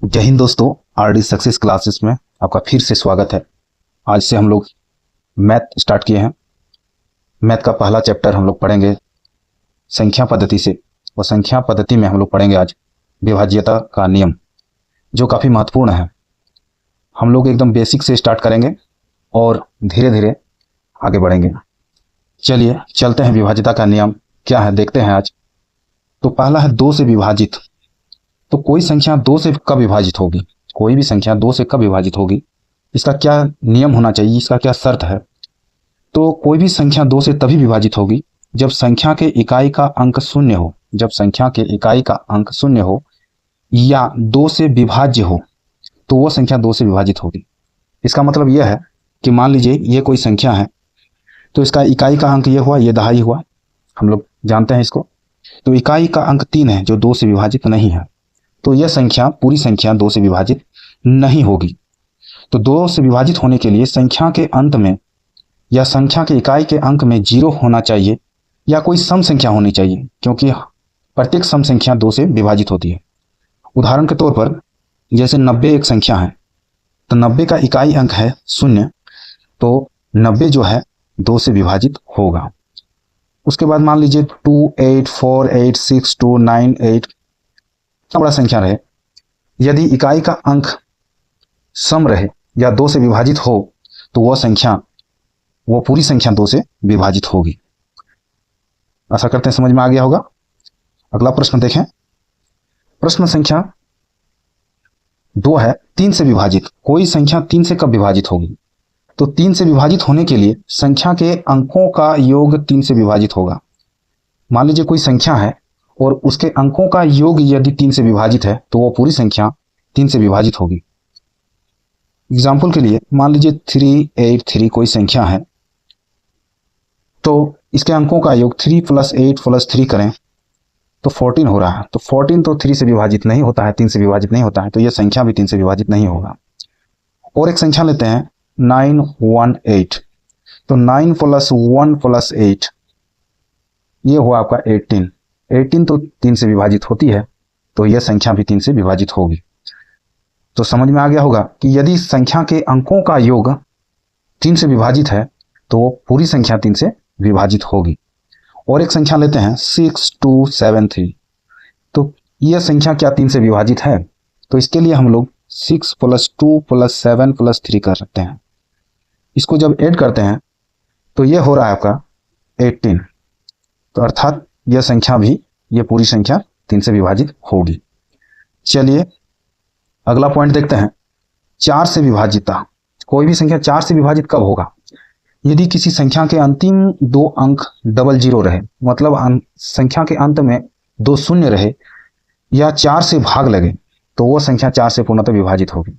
जय हिंद दोस्तों। RD success classes में आपका फिर से स्वागत है। आज से हम लोग मैथ स्टार्ट किए हैं। मैथ का पहला चैप्टर हम लोग पढ़ेंगे संख्या पद्धति से, और संख्या पद्धति में हम लोग पढ़ेंगे आज विभाज्यता का नियम, जो काफ़ी महत्वपूर्ण है। हम लोग एकदम बेसिक से स्टार्ट करेंगे और धीरे धीरे आगे बढ़ेंगे। चलिए चलते हैं, विभाज्यता का नियम क्या है देखते हैं आज। तो पहला है 2 से विभाजित। तो कोई संख्या 2 से कब विभाजित होगी, कोई भी संख्या 2 से कब विभाजित होगी, इसका क्या नियम होना चाहिए, इसका क्या शर्त है। तो कोई भी संख्या 2 से तभी विभाजित होगी जब संख्या के इकाई का अंक शून्य हो, जब संख्या के इकाई का अंक शून्य हो या 2 से विभाज्य हो, तो वो संख्या 2 से विभाजित होगी। इसका मतलब यह है कि मान लीजिए ये कोई संख्या है, तो इसका इकाई का अंक ये हुआ, ये दहाई हुआ, हम लोग जानते हैं इसको। तो इकाई का अंक 3 है जो 2 से विभाजित नहीं है, तो यह संख्या पूरी संख्या 2 से विभाजित नहीं होगी। तो 2 से विभाजित होने के लिए संख्या के अंत में या संख्या के इकाई के अंक में 0 होना चाहिए या कोई सम संख्या होनी चाहिए, क्योंकि प्रत्येक सम संख्या 2 से विभाजित होती है। उदाहरण के तौर पर जैसे 90 एक संख्या है, तो 90 का इकाई अंक है 0, तो 90 जो है 2 से विभाजित होगा। उसके बाद मान लीजिए 2, 8, 4, 8, 6, 2, 9, 8 बड़ा संख्या रहे, यदि इकाई का अंक सम रहे या 2 से विभाजित हो, तो वो पूरी संख्या 2 से विभाजित होगी। आशा करते हैं समझ में आ गया होगा। अगला प्रश्न देखें। प्रश्न संख्या 2 है 3 से विभाजित। कोई संख्या 3 से कब विभाजित होगी। तो 3 से विभाजित होने के लिए संख्या के अंकों का योग 3 से विभाजित होगा। मान लीजिए कोई संख्या है और उसके अंकों का योग यदि 3 से विभाजित है, तो वो पूरी संख्या 3 से विभाजित होगी। एग्जाम्पल के लिए मान लीजिए 383 कोई संख्या है, तो इसके अंकों का योग 3 + 8 + 3 करें तो 14 हो रहा है। तो 14 तो 3 से विभाजित नहीं होता है, 3 से विभाजित नहीं होता है, तो यह संख्या भी 3 से विभाजित नहीं होगा। और एक संख्या लेते हैं 918। तो 9 + 1 + 8 ये हुआ आपका 18 तो 3 से विभाजित होती है, तो यह संख्या भी 3 से विभाजित होगी। तो समझ में आ गया होगा कि यदि संख्या के अंकों का योग 3 से विभाजित है, तो वो पूरी संख्या 3 से विभाजित होगी। और एक संख्या लेते हैं 6273। तो यह संख्या क्या 3 से विभाजित है। तो इसके लिए हम लोग 6 + 2 + 7 + 3 कर सकते हैं। इसको जब ऐड करते हैं तो यह हो रहा है आपका 18। तो अर्थात यह संख्या भी, यह पूरी संख्या 3 से विभाजित होगी। चलिए अगला पॉइंट देखते हैं। 4 से विभाजितता। कोई भी संख्या 4 से विभाजित कब होगा। यदि किसी संख्या के अंतिम 2 अंक 00 रहे, मतलब संख्या के अंत में 2 शून्य रहे या 4 से भाग लगे, तो वो संख्या 4 से पूर्णतः विभाजित होगी।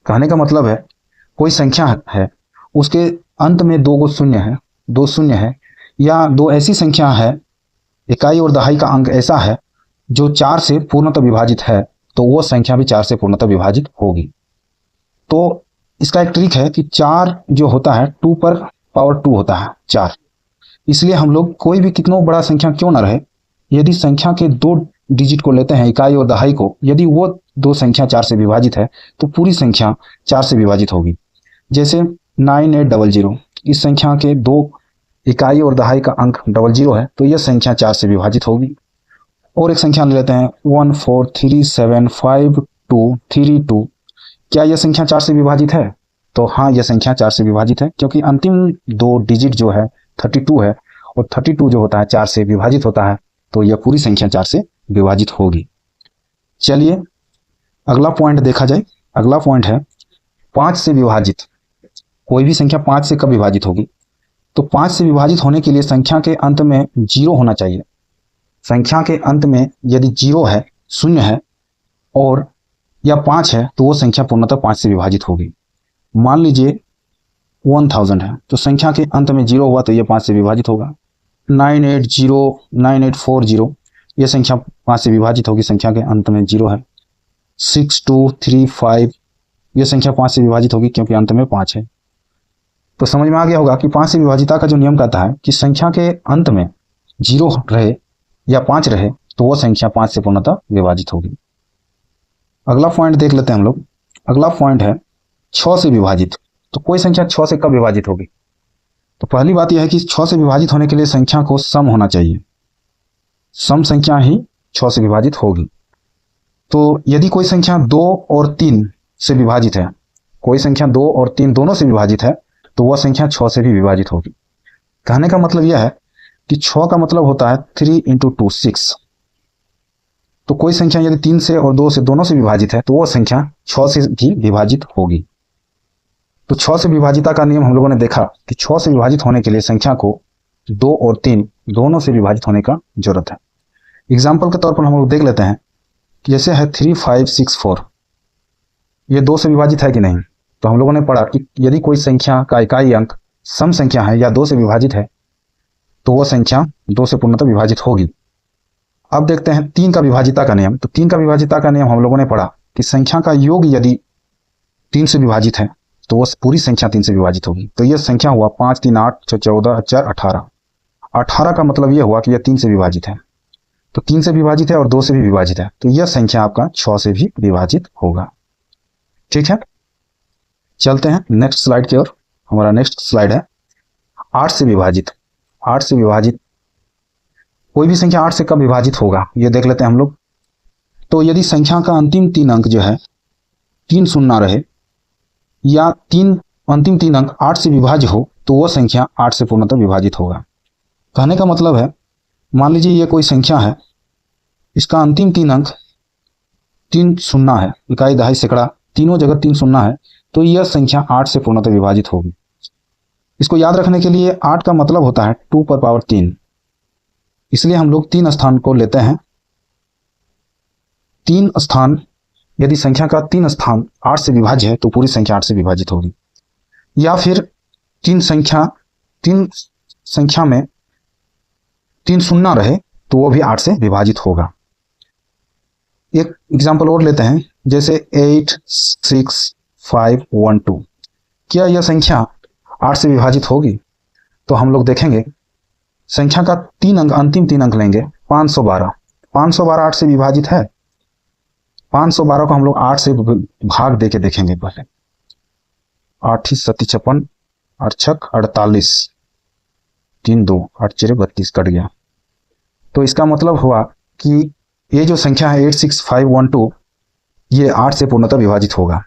कहने का मतलब है कोई संख्या है, उसके अंत में 2 शून्य है, 2 शून्य है, या 2 ऐसी संख्या है, इकाई और दहाई का अंक ऐसा है जो 4 से पूर्णतः विभाजित है, तो वो संख्या भी 4 से पूर्णतः विभाजित होगी। तो इसका एक ट्रिक है कि 4 जो होता है 2 पर पावर 2 होता है 4। इसलिए हम लोग कोई भी कितना बड़ा संख्या क्यों ना रहे, यदि संख्या के 2 डिजिट को लेते हैं, इकाई और दहाई को, यदि वो 2 संख्या 4 से विभाजित है, तो पूरी संख्या 4 से विभाजित होगी। जैसे 9800, इस संख्या के 2 इकाई और दहाई का अंक 00 है, तो यह संख्या 4 से विभाजित होगी। और एक संख्या ले लेते हैं 143752232। क्या यह संख्या 4 से विभाजित है। तो हाँ, यह संख्या 4 से विभाजित है, क्योंकि अंतिम 2 डिजिट जो है 32 है, और 32 जो होता है 4 से विभाजित होता है, तो यह पूरी संख्या 4 से विभाजित होगी। चलिए अगला पॉइंट देखा जाए। अगला पॉइंट है 5 से विभाजित। कोई भी संख्या 5 से कब विभाजित होगी। तो 5 से विभाजित होने के लिए संख्या के अंत में 0 होना चाहिए। संख्या के अंत में यदि 0 है, 0 है और या 5 है, तो वो संख्या पूर्णतः 5 से विभाजित होगी। मान लीजिए 1000 है, तो संख्या के अंत में 0 हुआ, तो ये 5 से विभाजित होगा। 980, 9840 ये संख्या 5 से विभाजित होगी, संख्या के अंत में 0 है। 6235 ये संख्या 5 से विभाजित होगी, क्योंकि अंत में 5 है। तो समझ में आ गया होगा कि 5 से विभाजितता का जो नियम कहता है कि संख्या के अंत में 0 रहे या 5 रहे, तो वो संख्या 5 से पूर्णतः विभाजित होगी। अगला पॉइंट देख लेते हैं हम लोग। अगला पॉइंट है 6 से विभाजित। तो कोई संख्या 6 से कब विभाजित होगी? तो पहली बात यह है कि 6 से विभाजित होने के लिए संख्या को सम होना चाहिए, सम संख्या ही 6 से विभाजित होगी। तो यदि कोई संख्या 2 और 3 से विभाजित है, कोई संख्या 2 और 3 दोनों से विभाजित है, तो वह संख्या 6 से भी विभाजित होगी। कहने का मतलब यह है कि 6 का मतलब होता है 3 × 2 6। तो कोई संख्या यदि 3 से और 2 से दोनों से विभाजित है तो वह संख्या 6 से भी विभाजित होगी। तो 6 से विभाजिता का नियम हम लोगों ने देखा कि 6 से विभाजित होने के लिए संख्या को 2 और 3 दोनों से विभाजित होने का जरूरत है। एग्जाम्पल के तौर पर हम लोग देख लेते हैं कि जैसे है 3 5 6 4, ये 2 से विभाजित है कि नहीं? तो हम लोगों ने पढ़ा कि यदि कोई संख्या का इकाई अंक सम संख्या है या 2 से विभाजित है तो वह संख्या 2 से पूर्णतः विभाजित होगी। अब देखते हैं 3 का विभाजिता का नियम। तो 3 का विभाजिता का नियम हम लोगों ने पढ़ा कि संख्या का योग यदि 3 से विभाजित है तो वह पूरी संख्या 3 से विभाजित होगी। तो यह संख्या हुआ 5 3 8 6 14 4 18। 18 का मतलब यह हुआ कि यह 3 से विभाजित है। तो 3 से विभाजित है और 2 से भी विभाजित है, तो यह संख्या आपका 6 से भी विभाजित होगा। ठीक है, चलते हैं नेक्स्ट स्लाइड की ओर। हमारा नेक्स्ट स्लाइड है 8 से विभाजित। 8 से विभाजित कोई भी संख्या 8 से कब विभाजित होगा ये देख लेते हैं हम लोग। तो यदि संख्या का अंतिम 3 अंक जो है 3 शून्य रहे या अंतिम 3 अंक 8 से विभाज्य हो तो वह संख्या 8 से पूर्णतः विभाजित होगा। कहने का मतलब है, मान लीजिए ये कोई संख्या है, इसका अंतिम 3 अंक 3 शून्य है, इकाई दहाई सैकड़ा तीनों जगह 3 शून्य है, तो यह संख्या 8 से पूर्णतः विभाजित होगी। इसको याद रखने के लिए 8 का मतलब होता है 2 पर पावर 3, इसलिए हम लोग 3 स्थान को लेते हैं। 3 स्थान, यदि संख्या का 3 स्थान 8 से विभाज्य है तो पूरी संख्या 8 से विभाजित होगी। या फिर 3 संख्या में 3 शून्य रहे तो वो भी 8 से विभाजित होगा। एक एग्जाम्पल और लेते हैं, जैसे 8 6 5 1 2। क्या यह संख्या 8 से विभाजित होगी? तो हम लोग देखेंगे संख्या का 3 अंक, अंतिम 3 अंक लेंगे 512। 512 8 से विभाजित है। 512 को हम लोग 8 से भाग देके देखेंगे पहले। 8 ही 7 56, 8 छक 48, 3 2 8 4 32 कट गया। तो इसका मतलब हुआ कि ये जो संख्या है 8 6 5 1 2 ये 8 से पूर्णतः विभाजित होगा।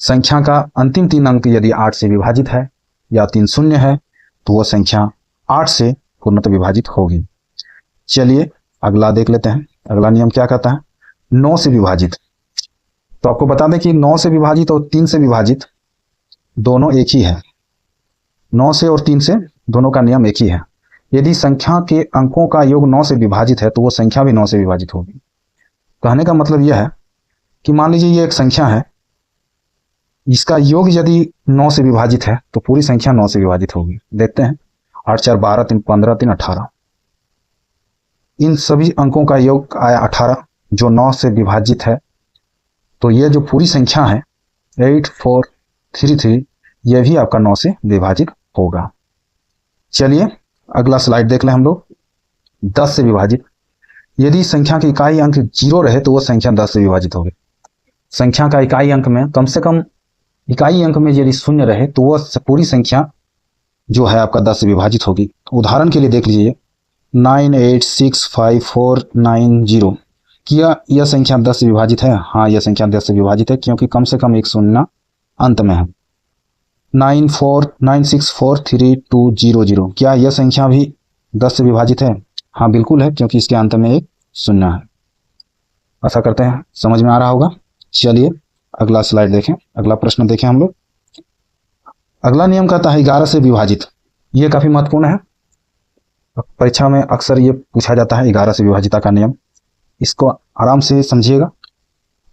संख्या का अंतिम 3 अंक यदि 8 से विभाजित है या 3 शून्य है तो वह संख्या 8 से पूर्णतः विभाजित होगी। चलिए अगला देख लेते हैं। अगला नियम क्या कहता है? 9 से विभाजित। तो आपको बता दें कि 9 से विभाजित और 3 से विभाजित दोनों एक ही है। 9 से और 3 से दोनों का नियम एक ही है। यदि संख्या के अंकों का योग 9 से विभाजित है तो वो संख्या भी 9 से विभाजित होगी। कहने का मतलब यह है कि मान लीजिए ये एक संख्या है, इसका योग यदि 9 से विभाजित है तो पूरी संख्या 9 से विभाजित होगी। देखते हैं 8 4 12 3 15 3 18। इन सभी अंकों का योग आया 18 जो 9 से विभाजित है। तो ये जो पूरी संख्या है 8 4 3 3 यह भी आपका 9 से विभाजित होगा। चलिए अगला स्लाइड देख लें हम लोग। 10 से विभाजित। यदि संख्या की इकाई अंक 0 रहे तो वह संख्या 10 से विभाजित होगी। संख्या का इकाई अंक में कम से कम इकाई अंक में यदि 0 रहे तो वह पूरी संख्या जो है आपका 10 से विभाजित होगी। उदाहरण के लिए देख लीजिए 9 8 6 5 4 9 0। क्या यह संख्या 10 से विभाजित है? हाँ, यह संख्या 10 से विभाजित है क्योंकि कम से कम एक शून्य अंत में है। 9 6 4 3 2 0 0। क्या यह संख्या भी 10 से विभाजित है? हाँ बिल्कुल है, क्योंकि इसके अंत में एक शून्य है। ऐसा करते हैं, समझ में आ रहा होगा। चलिए अगला स्लाइड देखें, अगला प्रश्न देखें हम लोग। अगला नियम कहता है 11 से विभाजित। ये काफी महत्वपूर्ण है, परीक्षा में अक्सर ये पूछा जाता है 11 से विभाजिता का नियम। इसको आराम से समझिएगा।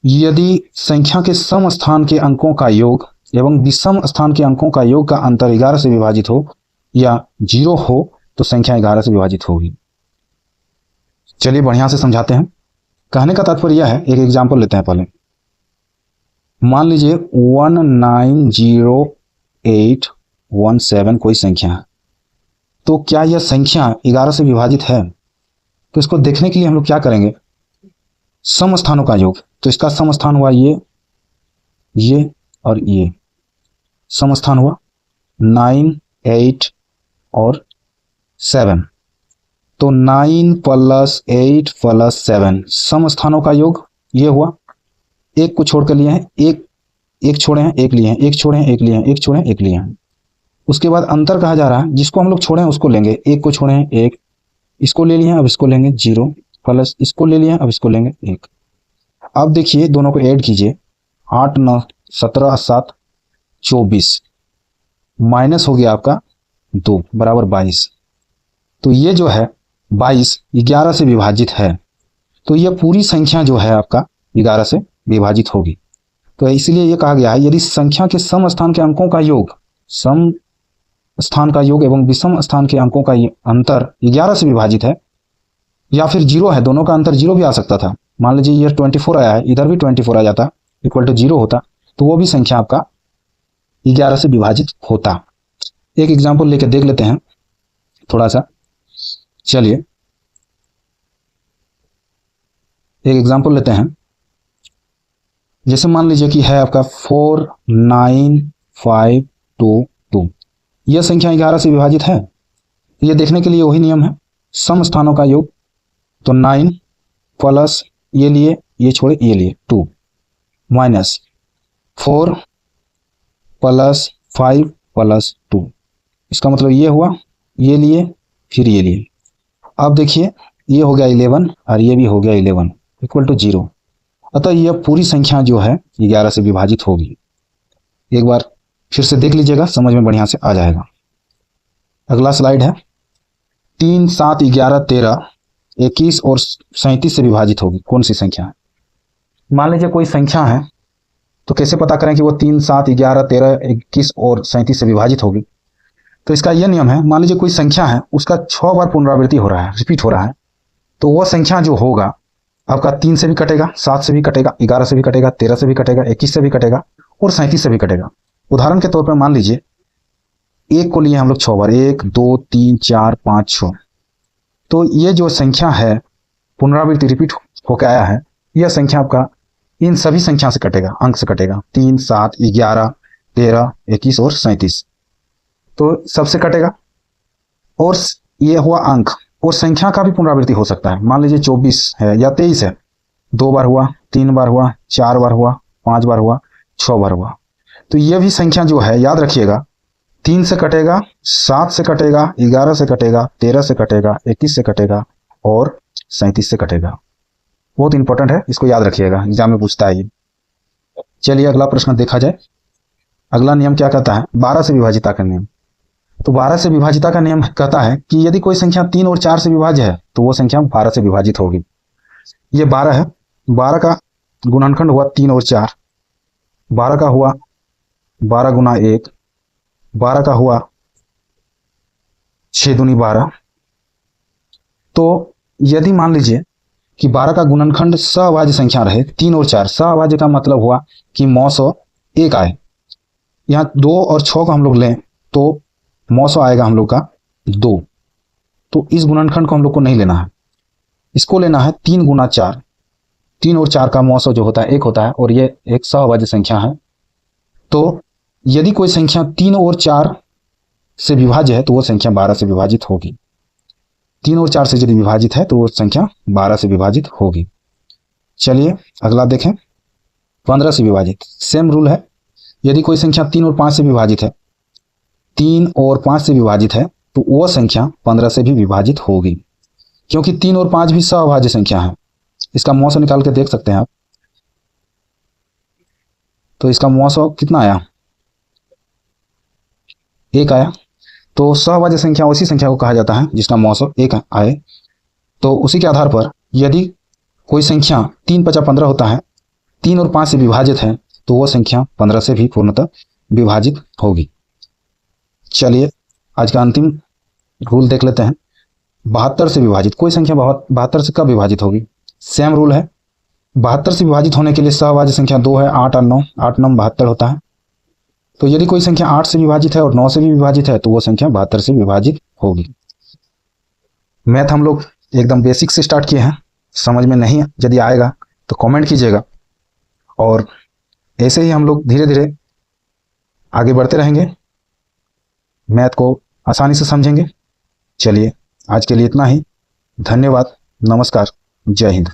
यदि संख्या के सम स्थान के अंकों का योग एवं विषम स्थान के अंकों का योग का अंतर 11 से विभाजित हो या 0 हो तो संख्या 11 से विभाजित होगी। चलिए बढ़िया से समझाते हैं। कहने का तात्पर्य यह है, एक एग्जाम्पल लेते हैं पहले। मान लीजिए 190817 कोई संख्या है। तो क्या यह संख्या 11 से विभाजित है? तो इसको देखने के लिए हम लोग क्या करेंगे, समस्थानों का योग। तो इसका समस्थान हुआ ये और ये समस्थान हुआ 9, 8 और 7। तो 9 + 8 + 7 समस्थानों का योग ये हुआ। एक को छोड़ कर लिए हैं, एक छोड़े हैं, एक लिए हैं, एक छोड़े हैं, एक लिए हैं, एक छोड़े हैं, एक लिए हैं। उसके बाद अंतर कहा जा रहा है, जिसको हम लोग छोड़े हैं उसको लेंगे। एक को छोड़े हैं, एक, इसको ले लिए हैं, अब इसको लेंगे 0 प्लस इसको ले लिए हैं, अब इसको लेंगे 1। अब देखिए दोनों को ऐड कीजिए, 8 9 17 7 24 माइनस हो गया आपका 2 बराबर 22। तो ये जो है 22 11 से विभाजित है। तो ये पूरी संख्या जो है आपका 11 से विभाजित होगी। तो इसलिए ये कहा गया है यदि संख्या के सम स्थान के अंकों का योग, सम स्थान का योग एवं विषम स्थान के अंकों का अंतर 11 से विभाजित है या फिर 0 है, दोनों का अंतर 0 भी आ सकता था। मान लीजिए ये 24 आया है, इधर भी 24 आ जाता, इक्वल टू 0 होता, तो वो भी संख्या आपका 11 से विभाजित होता। एक एग्जाम्पल लेके देख लेते हैं थोड़ा सा। चलिए एक एग्जाम्पल लेते हैं। जैसे मान लीजिए कि है आपका 4 9 5 2 2। यह संख्या 11 से विभाजित है। ये देखने के लिए वही नियम है, सम स्थानों का योग। तो 9 प्लस ये लिए, ये छोड़े, ये लिए 2 माइनस 4 + 5 + 2। इसका मतलब ये हुआ, ये लिए फिर ये लिए। अब देखिए ये हो गया 11 और ये भी हो गया 11 इक्वल टू 0। अतः यह पूरी संख्या जो है 11 से विभाजित होगी। एक बार फिर से देख लीजिएगा, समझ में बढ़िया से आ जाएगा। अगला स्लाइड है। 3 7 11 13 21 और 37 से विभाजित होगी। कौन सी संख्या है? मान लीजिए कोई संख्या है, तो कैसे पता करें कि वो 3 7 11 13 21 और 37 से विभाजित होगी? तो इसका यह नियम है, मान लीजिए कोई संख्या है, उसका 6 बार पुनरावृत्ति हो रहा है, रिपीट हो रहा है, तो वह संख्या जो होगा आपका 3 से भी कटेगा, 7 से भी कटेगा, 11 से भी कटेगा, 13 से भी कटेगा, 21 से भी कटेगा और 37 से भी कटेगा। उदाहरण के तौर पर मान लीजिए एक को लिए हम लोग 6 बार, 1 2 3 4 5 6। तो ये जो संख्या है पुनरावृत्ति रिपीट होकर आया है, यह संख्या आपका इन सभी संख्या से कटेगा, अंक से कटेगा। 3 7 11 13 21 और 37, तो सबसे कटेगा। और ये हुआ अंक, और संख्या का भी पुनरावृत्ति हो सकता है। मान लीजिए 24 है या 23 है, 2 बार हुआ, 3 बार हुआ, 4 बार हुआ, 5 बार हुआ, 6 बार हुआ। तो ये भी संख्या जो है याद रखिएगा, 3 से कटेगा, 7 से कटेगा, 11 से कटेगा, 13 से कटेगा, 21 से कटेगा और 37 से कटेगा। बहुत इंपॉर्टेंट है, इसको याद रखिएगा, एग्जाम में पूछता है ये। चलिए अगला प्रश्न देखा जाए। अगला नियम क्या कहता है? 12 से विभाजिता का नियम। तो 12 से विभाजिता का नियम कहता है कि यदि कोई संख्या 3 और 4 से विभाज्य है तो वो संख्या 12 से विभाजित होगी। ये 12 है, 12 का गुणनखंड हुआ 3 और 4, 12 का हुआ 12 गुना 1, 12 का हुआ 6 दूनी 12। तो यदि मान लीजिए कि 12 का गुणनखंड सहभाज्य संख्या रहे 3 और 4, सहभाज्य का मतलब हुआ कि मौसो 1 आए। यहाँ 2 और 6 को हम लोग लें तो मौसो आएगा हम लोग का 2। तो इस गुणनखंड को हम लोग को नहीं लेना है, इसको लेना है 3 गुना 4। 3 और 4 का मौसो जो होता है 1 होता है और ये एक सहभाज्य संख्या है। तो यदि कोई संख्या 3 और 4 से विभाज्य है तो वो संख्या 12 से विभाजित होगी। 3 और 4 से यदि विभाजित है तो वो संख्या 12 से विभाजित होगी। चलिए अगला देखें। 15 से विभाजित, सेम रूल है। यदि कोई संख्या 3 और 5 से विभाजित है, 3 और 5 से विभाजित है तो वह संख्या 15 से भी विभाजित होगी, क्योंकि 3 और 5 भी सहभाज्य संख्या है। इसका मौसम निकाल के देख सकते हैं आप। तो इसका मौसम कितना आया? 1 आया। तो सहभाज्य संख्या उसी संख्या को कहा जाता है जिसका मौसम 1 आए। तो उसी के आधार पर यदि कोई संख्या 3 × 5 = 15 होता है, 3 और 5 से विभाजित है तो वह संख्या 15 से भी पूर्णतः विभाजित होगी। चलिए आज का अंतिम रूल देख लेते हैं। 72 से विभाजित, कोई संख्या 72 से कब विभाजित होगी? सेम रूल है। 72 से विभाजित होने के लिए सहभाज्य संख्या 2 है, 8 और 9, 8 9 72 होता है। तो यदि कोई संख्या 8 से विभाजित है और 9 से भी विभाजित है तो वो संख्या 72 से विभाजित होगी। मैथ हम लोग एकदम बेसिक से स्टार्ट किए हैं, समझ में नहीं यदि आएगा तो कमेंट कीजिएगा। और ऐसे ही हम लोग धीरे धीरे आगे बढ़ते रहेंगे, मैथ को आसानी से समझेंगे। चलिए आज के लिए इतना ही। धन्यवाद, नमस्कार, जय हिंद।